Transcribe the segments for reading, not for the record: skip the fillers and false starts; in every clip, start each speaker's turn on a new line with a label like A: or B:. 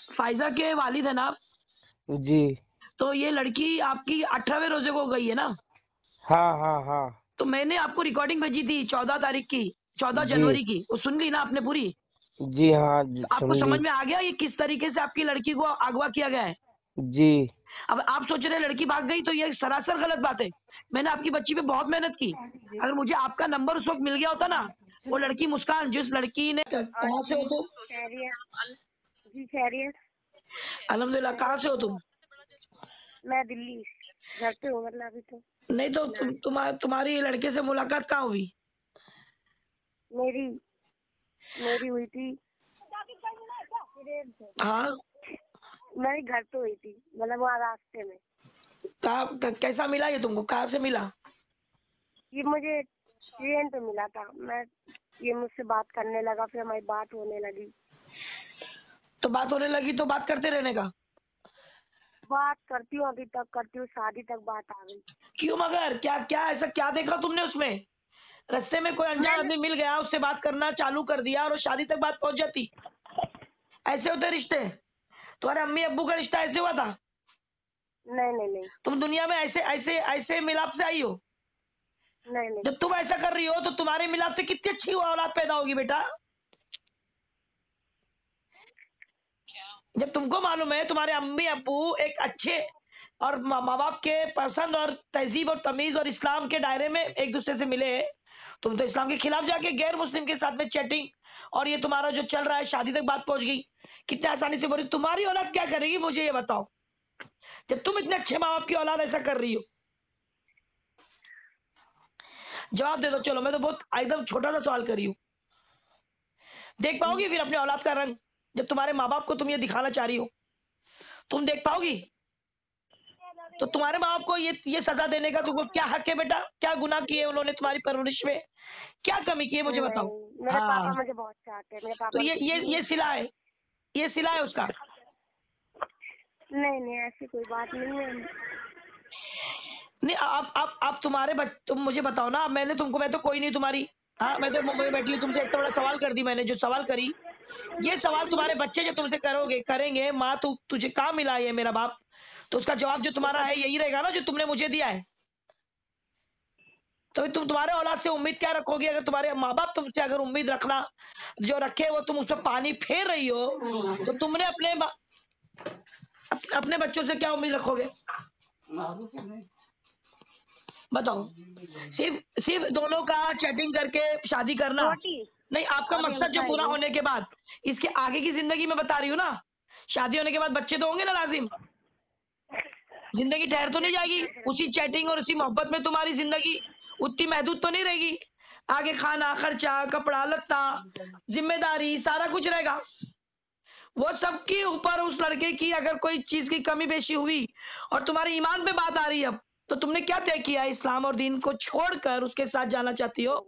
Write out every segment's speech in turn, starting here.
A: Pfizer के वालिद है ना आप?
B: जी।
A: तो ये लड़की आपकी 18वें रोजे को गई है ना?
B: हाँ हाँ हाँ।
A: तो मैंने आपको रिकॉर्डिंग भेजी थी 14 तारीख की, 14
B: जी
A: जनवरी की, वो सुन ली ना आपने पूरी?
B: जी हाँ
A: तो आपको
B: सुन ली।
A: समझ में आ गया ये किस तरीके से आपकी लड़की को अगवा किया गया है?
B: जी
A: अब आप सोच रहे हैं लड़की भाग गई, तो ये सरासर गलत बात है। मैंने आपकी बच्ची पे बहुत मेहनत की। अगर मुझे आपका नंबर उस वक्त मिल गया होता ना, वो लड़की मुस्कान, जिस लड़की ने, कहाँ से हो तुम?
C: खैरियत जी, खैरियत।
A: अल्हम्दुलिल्लाह। कहाँ से हो तुम?
C: मैं दिल्ली घर पे हूँ, मतलब अभी तो।
A: नहीं तो तुम्हारी लड़के से मुलाकात कहाँ हुई?
C: मेरी मेरी हुई थी,
A: हाँ,
C: मेरे घर पे हुई थी, मतलब वहाँ रास्ते में।
A: कैसा मिला ये तुमको, कहाँ से मिला?
C: ये मुझे ट्रेन पे मिला था। ये मुझसे बात करने लगा, फिर हमारी बात होने लगी।
A: तो बात होने लगी तो बात करते रहने का?
C: बात करती हूँ, अभी तक करती हूँ, शादी तक बात आ गई।
A: क्यों मगर, क्या क्या ऐसा क्या देखा तुमने उसमें? रास्ते में कोई अनजान आदमी मिल गया, उससे बात करना चालू कर दिया और वो शादी तक बात पहुंच जाती? ऐसे होते रिश्ते? तुम्हारे अम्मी अब्बू का रिश्ता ऐसे हुआ था?
C: नहीं नहीं नहीं
A: तुम दुनिया में ऐसे ऐसे ऐसे मिलाप से आई हो?
C: नहीं नहीं।
A: जब तुम ऐसा कर रही हो तो तुम्हारे मिलाप से कितनी अच्छी औलाद पैदा होगी बेटा। जब तुमको मालूम है तुम्हारे अम्मी अब्बू एक अच्छे और माँ बाप के पसंद और तहजीब और तमीज और इस्लाम के दायरे में एक दूसरे से मिले, तुम तो इस्लाम के खिलाफ जाके गैर मुस्लिम के साथ में चैटिंग, और ये तुम्हारा जो चल रहा है शादी तक बात पहुंच गई। कितने आसानी से बोली। तुम्हारी औलाद क्या करेगी मुझे ये बताओ, जब तुम इतने अच्छे माँ बाप की औलाद ऐसा कर रही हो? जवाब दे दो। चलो, मैं तो बहुत एकदम छोटा सा सवाल कर रही हूँ। देख पाओगी फिर अपने औलाद का रंग? जब तुम्हारे माँ बाप को तुम ये दिखाना चाह रही हो, तुम देख पाओगी? तो तुम्हारे माँ बाप को ये सजा देने का तुमको क्या हक है बेटा? क्या गुनाह किए उन्होंने तुम्हारी परवरिश में? क्या कमी की है मुझे बताओ।
C: नहीं, मेरे
A: हाँ,
C: पापा मुझे बहुत चाहते हैं। मेरे
A: तो
C: पापा
A: ये सिला है, ये सिला है उसका।
C: नहीं नहीं, ऐसी कोई बात नहीं है।
A: नहीं, आप तुम मुझे बताओ ना। मैंने तुमको, मैं तो कोई नहीं तुम्हारी। हाँ, मैं तो मुंबई में बैठी हूँ। तुमसे इतना बड़ा सवाल कर दी मैंने, जो सवाल करी, ये सवाल तुम्हारे बच्चे जो तुमसे करेंगे, माँ तुझे कहाँ मिला ये मेरा बाप, तो उसका जवाब जो तुम्हारा है यही रहेगा ना जो तुमने मुझे दिया है। तो तुम्हारे औलाद से उम्मीद क्या रखोगे? अगर तुम्हारे माँ बाप तुमसे अगर उम्मीद रखना जो रखे वो तुम उस पर पानी फेर रही हो, तो तुमने अपने बच्चों से क्या उम्मीद रखोगे? बताओ। सिर्फ दोनों का चैटिंग करके शादी करना नहीं, आपका मकसद जो पूरा होने के बाद इसके आगे की जिंदगी में बता रही हूँ ना। शादी होने के बाद बच्चे तो होंगे ना लाजिम। जिंदगी ठहर तो नहीं जाएगी उसी चैटिंग और उसी मोहब्बत में? तुम्हारी जिंदगी उतनी महदूद तो नहीं रहेगी। आगे खाना खर्चा कपड़ा लत्ता जिम्मेदारी सारा कुछ रहेगा। वो सबके ऊपर उस लड़के की अगर कोई चीज की कमी पेशी हुई और तुम्हारे ईमान पे बात आ रही है, अब तो तुमने क्या तय किया? इस्लाम और दीन को छोड़कर उसके साथ जाना चाहती हो?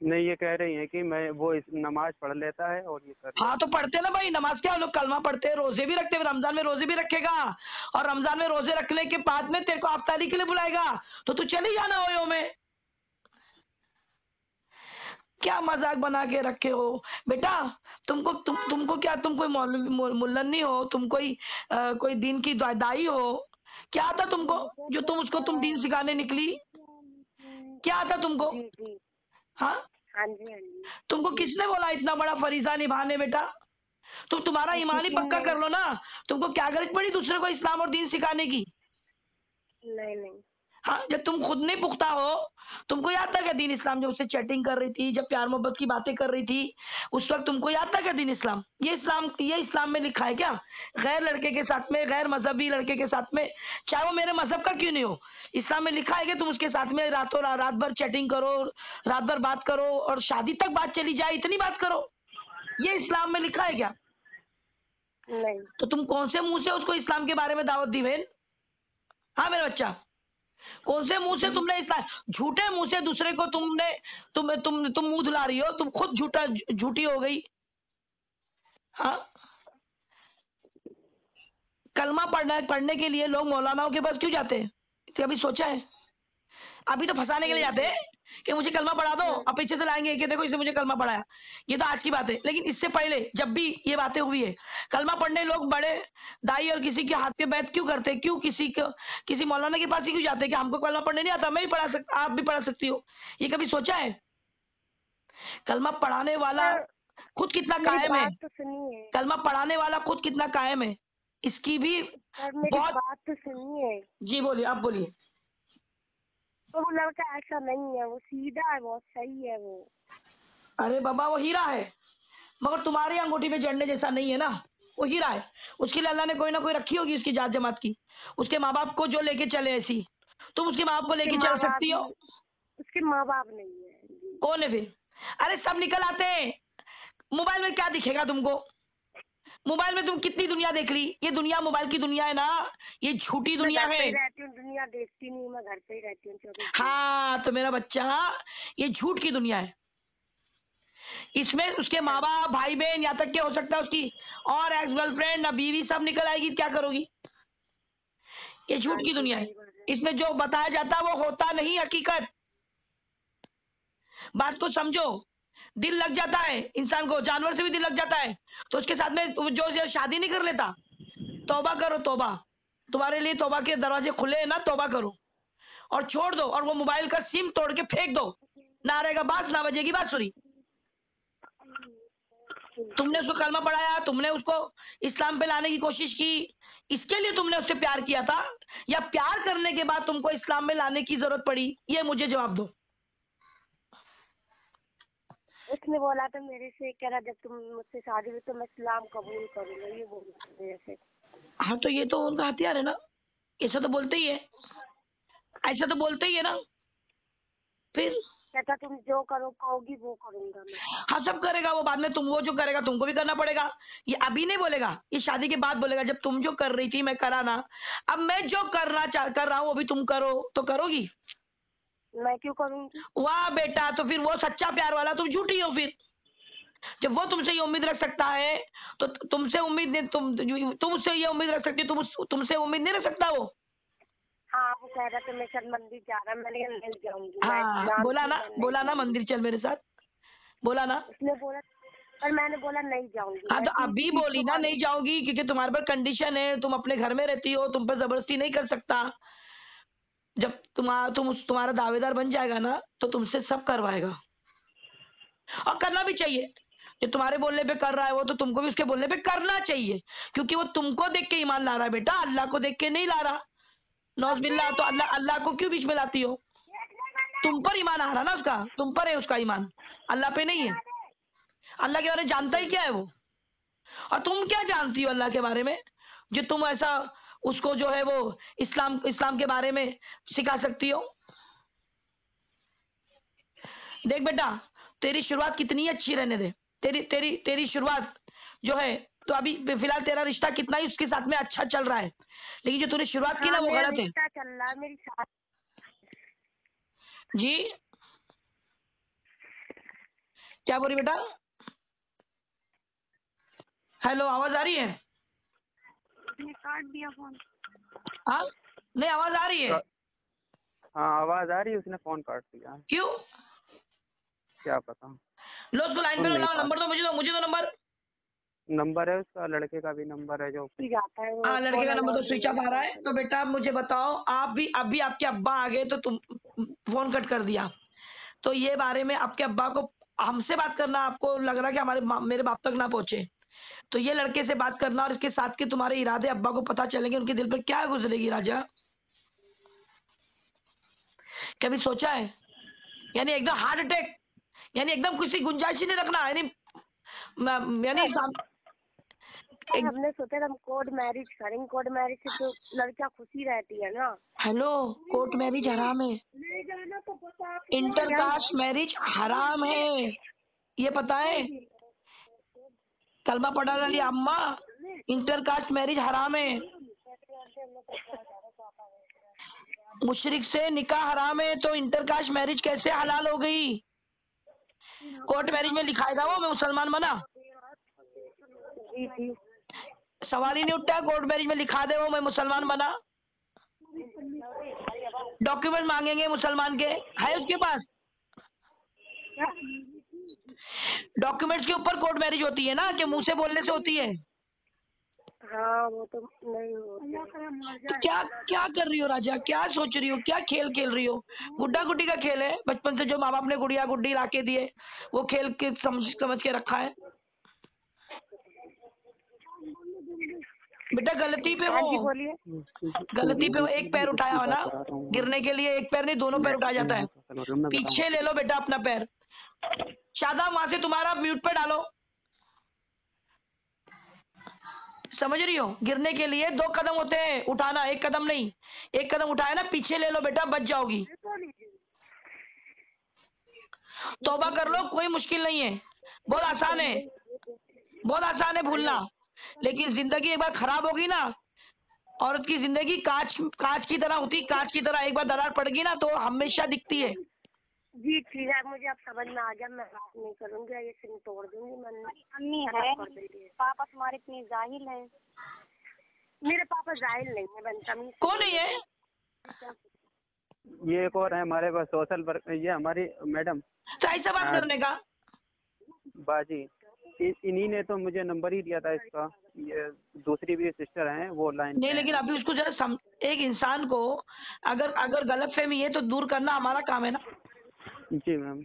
B: नहीं, ये कह रही है कि मैं वो नमाज पढ़ लेता है और ये कर लेता
A: हाँ, तो पढ़ते ना भाई नमाज। क्या लोग कलमा पढ़ते हैं, रोजे भी रखते हैं, रमजान में रोजे भी रखेगा, और रमजान में रोजे रखने के बाद में तेरे को अफ्तारी के लिए बुलाएगा तो तू चली जाना ओयो में। क्या मजाक बना के रखे हो बेटा? तुमको क्या, तुम कोई मुल्लन नहीं हो, तुम कोई दीन की दाई हो? क्या आता तुमको जो तुम दीन सिखाने निकली? क्या आता तुमको?
C: जी जी।
A: हाँ,
C: हाँ जी हाँ जी।
A: तुमको किसने बोला इतना बड़ा फरीजा निभाने बेटा? तुम्हारा ईमान ही पक्का कर लो ना। तुमको क्या गरज पड़ी दूसरे को इस्लाम और दीन सिखाने की?
C: नहीं नहीं।
A: हाँ, जब तुम खुद नहीं पुख्ता हो, तुमको याद था क्या दीन इस्लाम? जब उससे चैटिंग कर रही थी, जब प्यार मोहब्बत की बातें कर रही थी, उस वक्त तुमको याद था क्या दीन इस्लाम? ये इस्लाम में लिखा है क्या? गैर लड़के के साथ में, गैर मजहबी लड़के के साथ में, चाहे वो मेरे मजहब का क्यों नहीं हो, इस्लाम में लिखा है कि तुम उसके साथ में रात भर चैटिंग करो, रात भर बात करो और शादी तक बात चली जाए, इतनी बात करो? ये इस्लाम में लिखा है क्या?
C: नहीं।
A: तो तुम कौन से मुंह से उसको इस्लाम के बारे में दावत दी बहन? हाँ मेरा बच्चा, कौन से मुंह से तुमने इस्लाम, झूठे मुंह से दूसरे को तुम मुंह धुला रही हो, तुम खुद झूठी हो गई। हाँ, कलमा पढ़ने के लिए लोग मौलानाओं के पास क्यों जाते हैं? कभी सोचा है? अभी तो फंसाने के लिए जाते हैं। कि मुझे कलमा पढ़ा दो, अब पीछे से लाएंगे कि देखो इसने मुझे कलमा पढ़ाया। ये तो आज की बात है, लेकिन इससे पहले जब भी ये बातें हुई है, कलमा पढ़ने लोग बड़े दाई और किसी के हाथ पे बैठ क्यों करते, क्यों किसी मौलाना के पास ही क्यों जाते कि हमको कलमा पढ़ने नहीं आता, मैं भी पढ़ा सकता, आप भी पढ़ा सकती हो? ये कभी सोचा है? कलमा पढ़ाने वाला खुद कितना कायम है,
C: तो सुनिए,
A: कलमा पढ़ाने वाला खुद कितना कायम है, इसकी भी
C: मेरी बात तो सुनिए।
A: जी बोलिए, आप बोलिए।
C: तो वो लड़का ऐसा नहीं है, वो सीधा है, बहुत सही है वो।
A: अरे बाबा वो हीरा है, मगर तुम्हारी अंगूठी में जड़ने जैसा नहीं है ना, वो हीरा है। उसके लिए अल्लाह ने कोई ना कोई रखी होगी उसकी जात जमात की, उसके माँ बाप को जो लेके चले ऐसी। तुम उसके माँ बाप को लेके चल सकती हो?
C: उसके माँ बाप नहीं है।
A: कौन है फिर? अरे सब निकल आते हैं। मोबाइल में क्या दिखेगा तुमको? मोबाइल में तुम कितनी दुनिया देख ली? ये दुनिया मोबाइल की दुनिया है ना, ये झूठी दुनिया है।
C: दुनिया देखती नहीं, मैं घर पे ही रहती हूँ।
A: हाँ तो मेरा बच्चा, ये झूठ की दुनिया है। इसमें उसके माँ बाप, भाई बहन, यहाँ तक क्या हो सकता है उसकी और एक्स गर्लफ्रेंड, बीवी सब निकल आएगी, क्या करोगी? ये झूठ की दुनिया है। इसमें जो बताया जाता है वो होता नहीं हकीकत। बात को समझो। दिल लग जाता है इंसान को, जानवर से भी दिल लग जाता है, तो उसके साथ में जो शादी नहीं कर लेता, तौबा करो तौबा। तुम्हारे लिए तौबा के दरवाजे खुले हैं ना, तौबा करो और छोड़ दो, और वो मोबाइल का सिम तोड़ के फेंक दो। ना रहेगा बास, ना बजेगी बांसुरी। तुमने उसको कलमा पढ़ाया, तुमने उसको इस्लाम पे लाने की कोशिश की, इसके लिए तुमने उससे प्यार किया था, या प्यार करने के बाद तुमको इस्लाम में लाने की जरूरत पड़ी? ये मुझे जवाब दो।
C: उसने बोला था मेरे से, कह रहा जब तुम मुझसे शादी हुई तो मैं इस्लाम कबूल करूंगा, ये बोला मेरे से।
A: हाँ तो ये तो उनका हथियार है ना, ऐसा तो बोलते ही है, ऐसा तो बोलते ही है ना। फिर
C: कहता तुम जो करो कहोगी वो करूंगा मैं।
A: हाँ सब करेगा वो, बाद में तुम वो जो करेगा तुमको भी करना पड़ेगा। ये अभी नहीं बोलेगा, ये शादी के बाद बोलेगा, जब तुम जो कर रही थी मैं करा ना, अब मैं जो कर रहा हूँ वो भी तुम करो, तो करोगी?
C: मैं क्यों करूंगी?
A: वाह बेटा, तो फिर वो सच्चा प्यार वाला, तुम झूठी हो। फिर जब वो तुमसे ये उम्मीद रख सकता है तो तुमसे उम्मीद नहीं, तुम उससे ये उम्मीद रख सकती हो, तुमसे उम्मीद नहीं रख सकता वो?
C: हाँ वो कह रहा था मैं चल मंदिर जा रहा, मैंने नहीं जाऊंगी।
A: हाँ बोला ना मंदिर चल मेरे साथ, बोला ना?
C: उसने बोला, पर मैंने बोला नहीं जाऊंगी।
A: हाँ तो अभी बोली ना नहीं जाऊंगी, क्योंकि तुम्हारे पर कंडीशन है, तुम अपने घर में रहती हो, तुम पर जबरदस्ती नहीं कर सकता। जब तुम्हारा दावेदार बन जाएगा ना, तो तुमसे सब करवाएगा, और करना भी चाहिए। जो तुम्हारे बोलने पे कर रहा है वो, तो तुमको भी उसके बोलने पे करना चाहिए, क्योंकि वो तुमको देख के ईमान ला रहा है बेटा, अल्लाह को देख के नहीं ला रहा। नौज बिल्ला, तो अल्लाह को क्यों बीच में लाती हो? तुम पर ईमान आ रहा ना उसका, तुम पर है उसका ईमान, अल्लाह पे नहीं है। अल्लाह के बारे में जानता ही क्या है वो? और तुम क्या जानती हो अल्लाह के बारे में, जो तुम ऐसा उसको जो है वो इस्लाम के बारे में सिखा सकती हो? देख बेटा, तेरी शुरुआत कितनी अच्छी रहने दे, तेरी शुरुआत जो है, तो अभी फिलहाल तेरा रिश्ता कितना ही उसके साथ में अच्छा चल रहा है, लेकिन जो तूने शुरुआत की ना वो गलत है।
C: चल रहा है मेरी साथ।
A: जी क्या बोल रही बेटा? हेलो, आवाज आ रही है?
C: काट दिया फोन।
A: हाँ नहीं आवाज आ रही है?
B: हाँ आवाज आ रही है, उसने फोन काट दिया।
A: क्यों?
B: क्या पता।
A: लो उसको लाइन पे लगाओ, नंबर तो मुझे दो
B: नंबर है उसका, लड़के का भी नंबर है जो
C: जाता है।
A: हाँ लड़के का नंबर तो स्विच ऑफ आ रहा है। तो बेटा आप मुझे बताओ, आप भी अभी आपके अब्बा आ गए तो तुम फोन कट कर दिया, तो ये बारे में आपके अब्बा को हमसे बात करना, आपको लग रहा है कि मेरे बाप तक ना पहुंचे, तो ये लड़के से बात करना, और इसके साथ के तुम्हारे इरादे अब्बा को पता चलेंगे, उनके दिल पर क्या गुजरेगी राजा? कभी सोचा है? यानी एकदम हार्ट अटैक, यानी एकदम किसी गुंजाइश ही नहीं रखना, यानी
C: हमने सोचा हम कोर्ट मैरिज करेंगे, कोर्ट मैरिज से तो लड़कियां खुशी रहती है ना।
A: हेलो, कोर्ट मैरिज हराम है, इंटरकास्ट मैरिज हराम है, ये पता है? कलमा पढ़ा वाली अम्मा, इंटरकास्ट मैरिज हराम है, मुशरिक से निकाह हराम है, तो इंटरकास्ट मैरिज कैसे हलाल हो गई? कोर्ट मैरिज में लिखाएगा वो मैं मुसलमान बना? सवाल ही नहीं उठता। कोर्ट मैरिज में लिखा दे वो मैं मुसलमान बना, डॉक्यूमेंट मांगेंगे मुसलमान के, है उसके पास? डॉक्यूमेंट्स के ऊपर कोर्ट मैरिज होती है ना, कि मुंह से बोलने से होती है?
C: हाँ वो तो नहीं होती।
A: तो क्या क्या कर रही हो राजा, क्या सोच रही हो, क्या खेल खेल रही हो? गुड्डा गुड्डी का खेल है, बचपन से जो माँ बाप ने गुड़िया गुड्डी ला के दिए वो खेल के समझ के रखा है। बेटा गलती पे
C: हाँ जी
A: हो,
C: बोलिए।
A: गलती पे हो। एक पैर उठाया हो ना, गिरने के लिए एक पैर नहीं दोनों पैर उठाया जाता है। पीछे ले लो बेटा अपना पैर। शादा वहां से तुम्हारा म्यूट पे डालो। समझ रही हो? गिरने के लिए 2 कदम होते हैं, उठाना 1 कदम नहीं। 1 कदम उठाया ना, पीछे ले लो बेटा, बच जाओगी। तौबा कर लो, कोई मुश्किल नहीं है, बहुत आसान है, बहुत आसान है भूलना। लेकिन जिंदगी एक बार खराब होगी ना, औरत की जिंदगी कांच की तरह होती, कांच की तरह एक बार दरार पड़ गई ना तो हमेशा दिखती है।
C: जी ठीक है, मुझे अब समझ में आ गया, मैं बात नहीं करूंगी, ये सिम तोड़ दूंगी। मैं
D: अम्मी है, पापा तुम्हारे इतने जाहिल हैं।
C: मेरे पापा जाहिल नहीं है, बदतमीज।
A: कौन नहीं है?
B: ये एक और है हमारे पास सोशल वर्क, ये हमारी मैडम
A: तो ऐसा बात करने का
B: बाजी, इन्हीं ने तो मुझे नंबर ही दिया था इसका। ये दूसरी भी सिस्टर हैं वो लाइन
A: नहीं, लेकिन अभी उसको जरा एक इंसान को अगर गलतफहमी है तो दूर करना हमारा काम है ना।
B: जी मैम।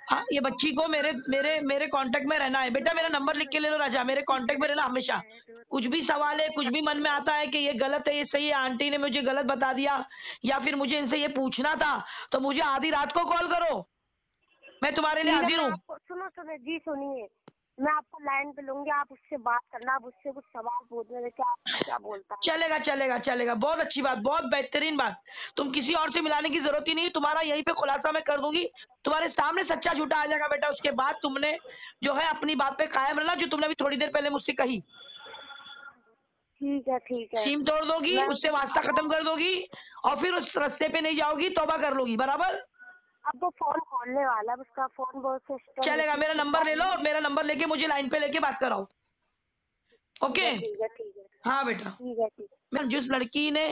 A: हाँ, ये बच्ची को मेरे मेरे मेरे कांटेक्ट में रहना है। बेटा मेरा नंबर लिख के ले लो राजा, मेरे कांटेक्ट में रहना हमेशा। कुछ भी सवाल है, कुछ भी मन में आता है कि ये गलत है ये सही है, आंटी ने मुझे गलत बता दिया, या फिर मुझे इनसे ये पूछना था, तो मुझे आधी रात को कॉल करो, मैं तुम्हारे लिए हाजिर हूँ।
C: सुनो जी सुनिए, मैं आपको लाइन पे लूंगी, आप उससे बात करना, आप उससे कुछ सवाल पूछने, क्या बोलता है।
A: चलेगा चलेगा चलेगा, बहुत अच्छी बात, बहुत बेहतरीन बात। तुम किसी और से मिलाने की जरूरत ही नहीं, तुम्हारा यहीं पे खुलासा मैं कर दूंगी, तुम्हारे सामने सच्चा झूठा आ जाएगा बेटा। उसके बाद तुमने जो है अपनी बात पे कायम रहना, जो तुमने अभी थोड़ी देर पहले मुझसे कही।
C: ठीक है
A: सीम तोड़ दोगी, उससे वास्ता खत्म कर दोगी, और फिर उस रास्ते पे नहीं जाओगी, तौबा कर लोगी, बराबर?
C: अब वो फोन खोलने वाला, उसका फोन बहुत
A: चलेगा, मेरा नंबर ले लो, और मेरा नंबर लेके मुझे लाइन पे लेके बात कराओ। ओके?
C: ठीक है।
A: हाँ बेटा।
C: ठीक है।
A: मैम, जिस लड़की ने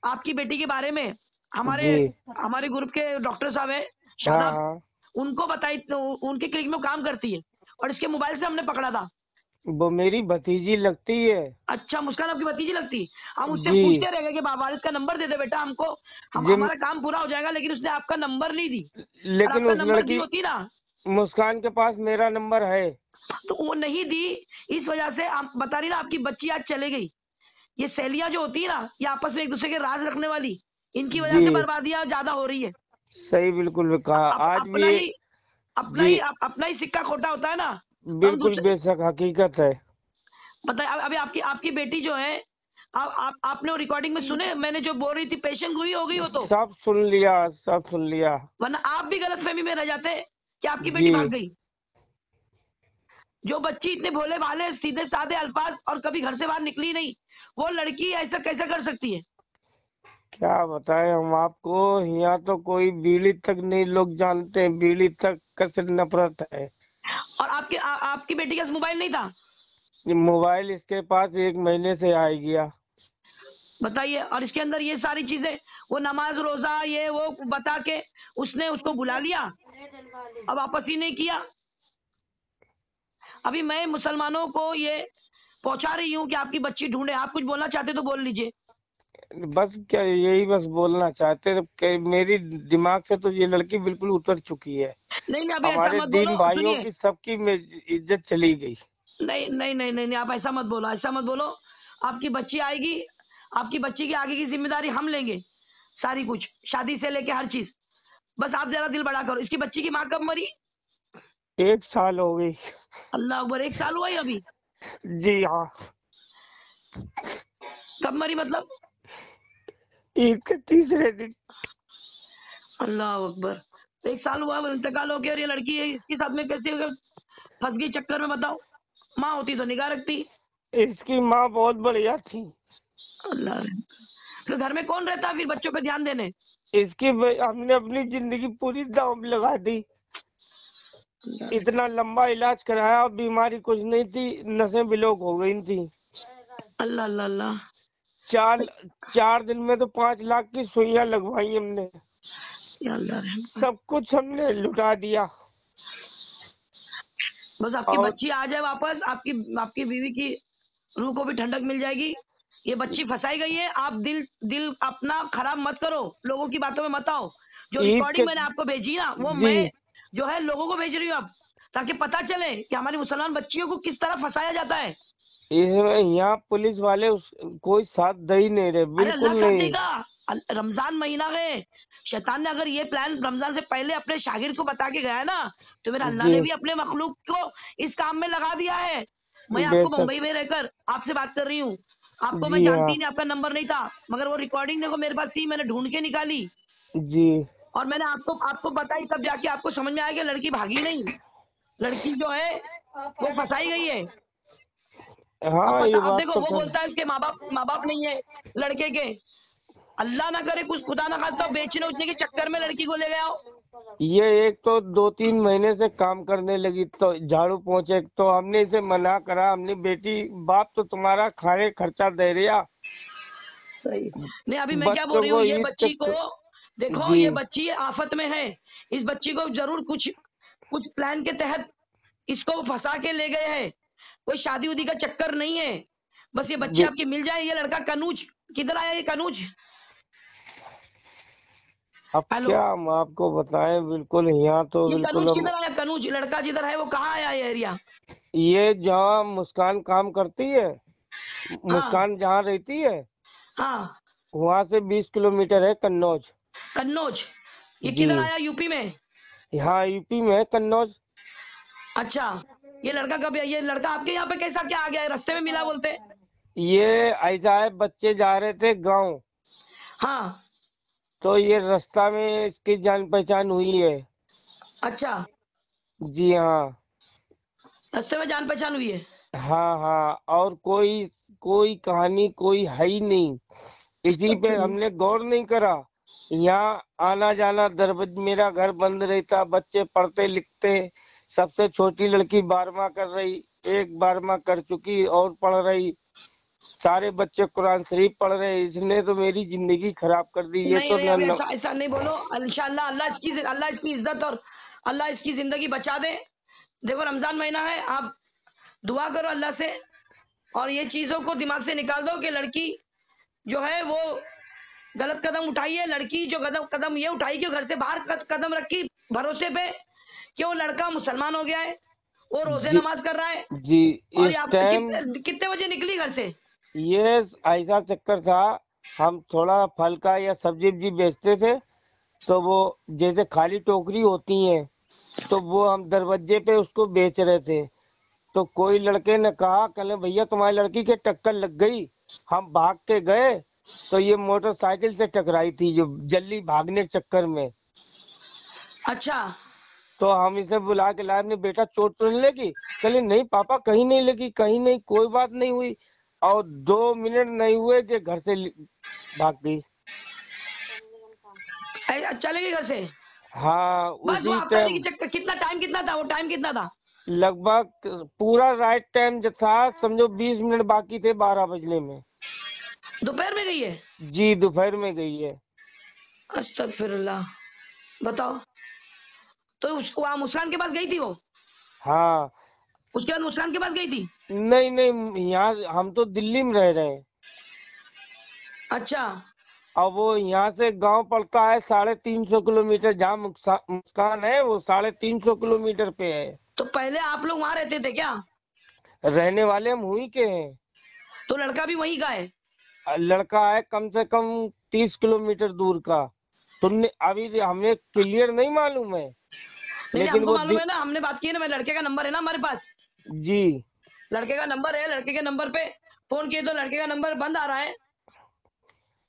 A: आपकी बेटी के बारे में हमारे ग्रुप के डॉक्टर साहब है शादाब, उनको बताई, तो उनके क्लिनिक में काम करती है, और इसके मोबाइल से हमने पकड़ा था।
E: वो मेरी भतीजी लगती है।
A: अच्छा, मुस्कान आपकी भतीजी लगती? हम उससे पूछते रह गए कि वालिद का नंबर दे दे बेटा हमको, हमारा काम पूरा हो जाएगा, लेकिन उसने आपका नंबर नहीं दी।
E: लेकिन उस
A: नंबर दी होती ना,
E: मुस्कान के पास मेरा नंबर है,
A: तो वो नहीं दी। इस वजह से आप बता रही ना, आपकी बच्ची आज चले गई। ये सहेलियां जो होती है ना, ये आपस में एक दूसरे के राज रखने वाली, इनकी वजह से बर्बादियां ज्यादा हो रही है।
E: सही बिल्कुल कहा। आज भी
A: अपना ही सिक्का खोटा होता है ना।
E: बिल्कुल बेशक हकीकत है।
A: बताइए, अभी आपकी बेटी जो है, आपने वो रिकॉर्डिंग में सुने, मैंने जो बोल रही थी पेशेंट हुई होगी वो तो
E: सब सुन लिया,
A: वरना आप भी गलतफहमी में रह जाते कि आपकी बेटी भाग गई। जो बच्ची इतने भोले भाले सीधे साधे अल्फाज और कभी घर से बाहर निकली नहीं, वो लड़की ऐसा कैसे कर सकती है?
E: क्या बताएं हम आपको, यहाँ तो कोई बीड़ी तक नहीं लोग जानते, बीड़ी तक कैसे नफरत है।
A: और आपकी बेटी का मोबाइल नहीं था?
E: मोबाइल इसके पास 1 महीने से आ गया।
A: बताइए, और इसके अंदर ये सारी चीजें, वो नमाज रोजा ये वो बता के उसने उसको बुला लिया, अब वापस ही नहीं किया। अभी मैं मुसलमानों को ये पहुंचा रही हूँ कि आपकी बच्ची ढूंढे। आप कुछ बोलना चाहते तो बोल लीजिए।
E: बस क्या यही बस बोलना चाहते कि मेरी दिमाग से तो ये लड़की बिल्कुल उतर चुकी है।
A: नहीं, अभी
E: हमारे दीन भाइयों की सबकी इज्जत चली गई।
A: नहीं, आप ऐसा मत बोलो। आपकी बच्ची आएगी, आपकी बच्ची की आगे की जिम्मेदारी हम लेंगे, सारी कुछ, शादी से लेके हर चीज। बस आप जरा दिल बड़ा करो। इसकी बच्ची की माँ कब मरी?
E: 1 साल हो गई।
A: अल्लाह अकबर, 1 साल हुआ है अभी?
E: जी हाँ।
A: कब मरी मतलब?
E: ईद के तीसरे दिन।
A: अल्लाह अकबर, 1 साल हुआ इंतकाल हो गया, और ये लड़की है, इसके साथ में कैसे फंस गई चक्कर में? बताओ, माँ होती तो निगाह रखती।
E: इसकी माँ बहुत बढ़िया थी।
A: अल्लाह, तो घर में कौन रहता फिर बच्चों पे ध्यान देने?
E: इसकी हमने अपनी जिंदगी पूरी दांव लगा दी। इतना लंबा इलाज कराया, बीमारी कुछ नहीं थी, नसें ब्लॉक हो गई थी।
A: अल्लाह अल्लाह अल्लाह।
E: 4 दिन में तो 5 लाख की सुइयां लगवाई हमने।
A: अल्लाह,
E: सब कुछ हमने लुटा दिया।
A: बस आपकी
E: और
A: बच्ची आ जाए वापस, आपकी बीवी की रूह को भी ठंडक मिल जाएगी। ये बच्ची फंसाई गई है, आप दिल अपना खराब मत करो, लोगों की बातों में मत आओ। जो
E: ईद
A: रिकॉर्डिंग
E: के
A: मैंने आपको भेजी ना, वो
E: जी
A: मैं जो है लोगों को भेज रही हूँ अब, ताकि पता चले कि हमारी मुसलमान बच्चियों को किस तरह फंसाया जाता है।
E: इसमें यहाँ पुलिस वाले कोई साथ दे ही नहीं रहे,
A: अरे अल्लाह
E: बिल्कुल
A: साथ
E: नहीं।
A: देगा, रमजान महीना है। शैतान ने अगर ये प्लान रमजान से पहले अपने शागिर्द को बता के गया है ना, तो मेरा अल्लाह
E: जी
A: ने भी अपने मखलूक को इस काम में लगा दिया है। मैं आपको
E: बेशक।
A: मुंबई में रहकर आपसे बात कर रही हूँ, आपको मैं
E: जी
A: जानती
E: हाँ।
A: नहीं, आपका नंबर नहीं था, मगर वो रिकॉर्डिंग देखो मेरे पास थी, मैंने ढूंढ के निकाली
E: जी
A: और मैंने आपको बताई, तब जाके आपको समझ में आया कि लड़की भागी नहीं, लड़की जो है वो फंसाई गई है।
E: हाँ ये
A: अब
E: बात
A: देखो
E: तो
A: वो बोलता है उसके माँ बाप नहीं है लड़के के। अल्लाह ना करे कुछ, खुदा ना खास्ता बेचने उचने के चक्कर में लड़की को ले गया हो।
E: ये एक तो 2-3 महीने से काम करने लगी, तो झाड़ू पोंछे, तो हमने इसे मना करा, हमने बेटी बाप तो तुम्हारा खाने खर्चा दे रहा।
A: सही नहीं, अभी मैं क्या बोल
E: बच्चों
A: रही हूँ,
E: को
A: ये
E: ईद
A: बच्ची को
E: तक
A: देखो,
E: जी
A: ये बच्ची आफत में है, इस बच्ची को जरूर कुछ प्लान के तहत इसको फंसा के ले गए हैं, कोई शादी उदी का चक्कर नहीं है। बस ये बच्ची आपकी मिल जाए। ये लड़का कनूज किधर आया, ये कनूज?
E: अब
A: हेलो,
E: क्या हम आपको बताएं, बिल्कुल यहाँ तो
A: ये
E: बिल्कुल
A: कनूज
E: हम
A: किधर आया? कनूज लड़का जिधर है वो कहाँ आया ये एरिया?
E: ये जहाँ मुस्कान काम करती है,
A: हाँ
E: मुस्कान जहाँ रहती है,
A: हाँ,
E: वहाँ से 20 किलोमीटर है कन्नौज।
A: कन्नौज। ये
E: जी
A: किधर आया, यूपी में?
E: यहाँ यूपी में है कन्नौज।
A: अच्छा, ये लड़का कब, ये लड़का आपके यहाँ पे कैसा क्या आ गया है, रास्ते में मिला बोलते?
E: ये ऐसा है, बच्चे जा रहे थे गाँव,
A: हाँ,
E: तो ये रास्ता में इसकी जान पहचान हुई है।
A: अच्छा,
E: जी हाँ।
A: रास्ते में जान पहचान हुई है।
E: हाँ हाँ, और कोई कोई कहानी कोई है ही नहीं, इसी पे हमने गौर नहीं करा। यहाँ आना जाना दरबज, मेरा घर बंद रहता, बच्चे पढ़ते लिखते, सबसे छोटी लड़की 12वां कर रही, एक 12वां कर चुकी और पढ़ रही, सारे बच्चे कुरान शरीफ पढ़ रहे। इसने तो मेरी जिंदगी खराब कर दी। ये
A: नहीं
E: तो
A: नहीं, अब ऐसा नहीं बोलो। इंशाल्लाह अल्लाह इसकी इज्जत और अल्लाह इसकी जिंदगी बचा दे। देखो रमजान महीना है, आप दुआ करो अल्लाह से, और ये चीजों को दिमाग से निकाल दो कि लड़की जो है वो गलत कदम उठाई है। लड़की जो कदम ये उठाई कि घर से बाहर कदम रखी भरोसे पे कि वो लड़का मुसलमान हो गया है, वो रोजे
E: जी
A: नमाज कर रहा है।
E: जी
A: और
E: इस
A: आप
E: टाइम
A: कितने बजे निकली घर से?
E: ये ऐसा चक्कर था, हम थोड़ा फल का या सब्जी वब्जी बेचते थे, तो वो जैसे खाली टोकरी होती है, तो वो हम दरवाजे पे उसको बेच रहे थे। तो कोई लड़के ने कहा, कहले भैया तुम्हारी लड़की के टक्कर लग गई। हम भाग के गए, तो ये मोटरसाइकिल से टकराई थी, जो जल्दी भागने के चक्कर में।
A: अच्छा,
E: तो हम इसे बुला के लाए, अपने बेटा चोट तो नहीं लगी? कहले नहीं पापा, कहीं नहीं लगी, कहीं नहीं, कोई बात नहीं हुई। और 2 मिनट नहीं हुए कि घर से भाग गई।
A: चले गए घर से?
E: हाँ
A: बस वो
E: उसी
A: आपका
E: टाइम,
A: कितना टाइम कितना था, वो टाइम कितना था?
E: लगभग पूरा राइट टाइम जो था, समझो 20 मिनट बाकी थे 12 बजने में।
A: दोपहर में गई है?
E: जी दोपहर में गई है।
A: अस्तगफिरुल्लाह। बताओ, तो उसको वहाँ मुस्कान के पास गई थी वो?
E: हाँ।
A: उसके बाद मुस्कान के पास गई थी?
E: नहीं नहीं, यहाँ हम तो दिल्ली में रह रहे हैं।
A: अच्छा,
E: अब वो यहाँ से गांव पड़ता है 350 किलोमीटर, जहाँ मुस्कान है वो 350 किलोमीटर पे है।
A: तो पहले आप लोग वहाँ रहते थे क्या?
E: रहने वाले हम हुई के हैं।
A: तो लड़का भी वहीं का है?
E: लड़का है कम से कम 30 किलोमीटर दूर का। तुमने अभी हमें क्लियर नहीं मालूम है,
A: नहीं
E: लेकिन
A: हमको
E: वो
A: मालूम है ना, हमने बात की है ना, मेरे लड़के का नंबर है ना हमारे पास।
E: जी
A: लड़के का नंबर है, लड़के के नंबर पे फोन किए तो लड़के का नंबर बंद आ रहा है।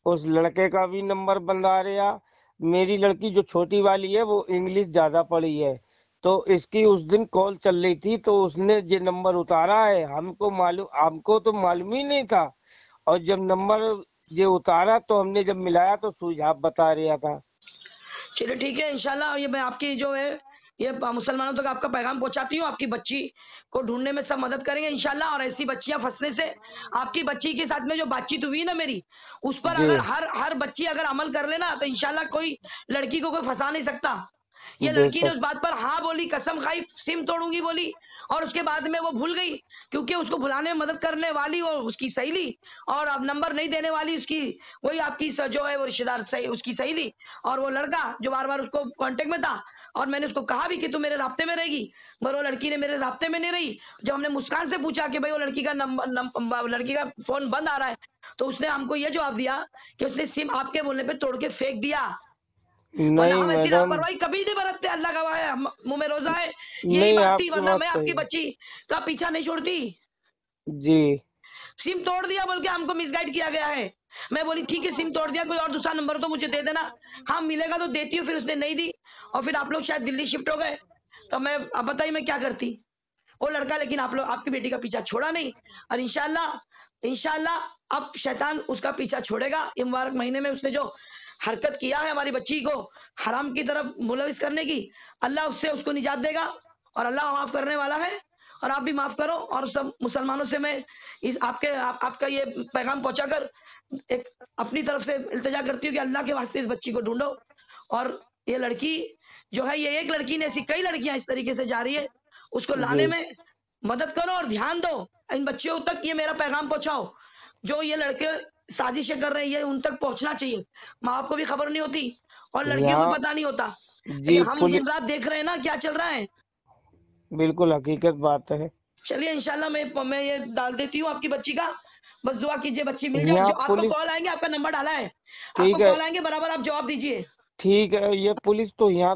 E: उस लड़के का भी नंबर बंद आ रहा। मेरी लड़की जो छोटी वाली है वो इंग्लिश ज्यादा पढ़ी है, तो इसकी उस दिन कॉल चल रही थी, तो उसने ये नंबर उतारा है। हमको तो मालूम ही नहीं था, और जब नंबर ये उतारा तो हमने जब मिलाया तो सुझाव बता रहा था।
A: चलिए ठीक है, इंशाल्लाह ये मैं आपकी जो है ये मुसलमानों तक आपका पैगाम पहुंचाती हूँ। आपकी बच्ची को ढूंढने में सब मदद करेंगे इंशाल्लाह। और ऐसी बच्चियां फंसने से, आपकी बच्ची के साथ में जो बातचीत हुई ना मेरी, उस पर
E: जी
A: अगर हर बच्ची अगर अमल कर लेना, तो इंशाल्लाह कोई लड़की को कोई फंसा नहीं सकता। ये लड़की ने उस बात पर हाँ बोली, कसम खाई, सिम तोड़ूंगी बोली, और उसके बाद में वो भूल गई, क्योंकि उसको भुलाने में मदद करने वाली और उसकी सहेली, और अब नंबर नहीं देने वाली उसकी वही आपकी जो है वो रिश्तेदार उसकी सहेली, और वो लड़का जो बार बार उसको कांटेक्ट में था। और मैंने उसको कहा भी कि तू मेरे राब्ते में रहेगी, पर वो लड़की ने मेरे राब्ते में नहीं रही। जब हमने मुस्कान से पूछा कि भाई वो लड़की का लड़की का फोन बंद आ रहा है, तो उसने हमको ये जवाब दिया कि उसने सिम आपके बोलने पे तोड़ के फेंक दिया।
E: नहीं मैडम,
A: लापरवाही कभी नहीं बरतते, अल्लाह गवाह है, मुंह में रोजा है, यही
E: नहीं
A: बात थी,
E: आपकी
A: वरना
E: बात
A: मैं
E: सही
A: आपकी
E: है।
A: बच्ची का पीछा नहीं छोड़ती।
E: जी
A: सिम तोड़ दिया बोल के हमको मिसगाइड किया गया है। मैं बोली ठीक है, सिम तोड़ दिया, कोई और दूसरा नंबर तो मुझे दे देना, हाँ मिलेगा तो देती हूँ। फिर उसने नहीं दी, और फिर आप लोग शायद दिल्ली शिफ्ट हो गए, तो मैं अब बताइए मैं क्या करती। वो लड़का लेकिन आप लोग आपकी बेटी का पीछा छोड़ा नहीं, और इंशाल्लाह अब शैतान उसका पीछा छोड़ेगा। ये मुबारक महीने में उसने जो हरकत किया है हमारी बच्ची को हराम की तरफ मुलविस करने की, अल्लाह उससे उसको निजात देगा, और अल्लाह माफ करने वाला है। और आप भी माफ करो, और सब मुसलमानों से मैं इस आपका ये पैगाम पहुंचाकर एक अपनी तरफ से इल्तिजा करती हूँ कि अल्लाह के वास्ते इस बच्ची को ढूंढो। और ये लड़की जो है, ये एक लड़की ने, ऐसी कई लड़कियां इस तरीके से जा रही है, उसको लाने में मदद करो और ध्यान दो। इन बच्चियों तक ये मेरा पैगाम पहुंचाओ, जो ये लड़के साजिशें कर रहे हैं, ये उन तक पहुंचना चाहिए। माँ बाप को भी खबर नहीं होती और लड़कियों को पता नहीं होता, लेकिन हम दिन रात देख रहे हैं ना क्या चल रहा है।
E: बिल्कुल हकीकत बात है।
A: चलिए इंशाल्लाह मैं ये डाल देती हूँ आपकी बच्ची का, बस दुआ कीजिए बच्ची मिल जाए। जो आपको कॉल आएंगे, आपका नंबर डाला है, आपको कॉल आएंगे, बराबर आप जवाब दीजिए।
E: ठीक है, ये पुलिस तो यहाँ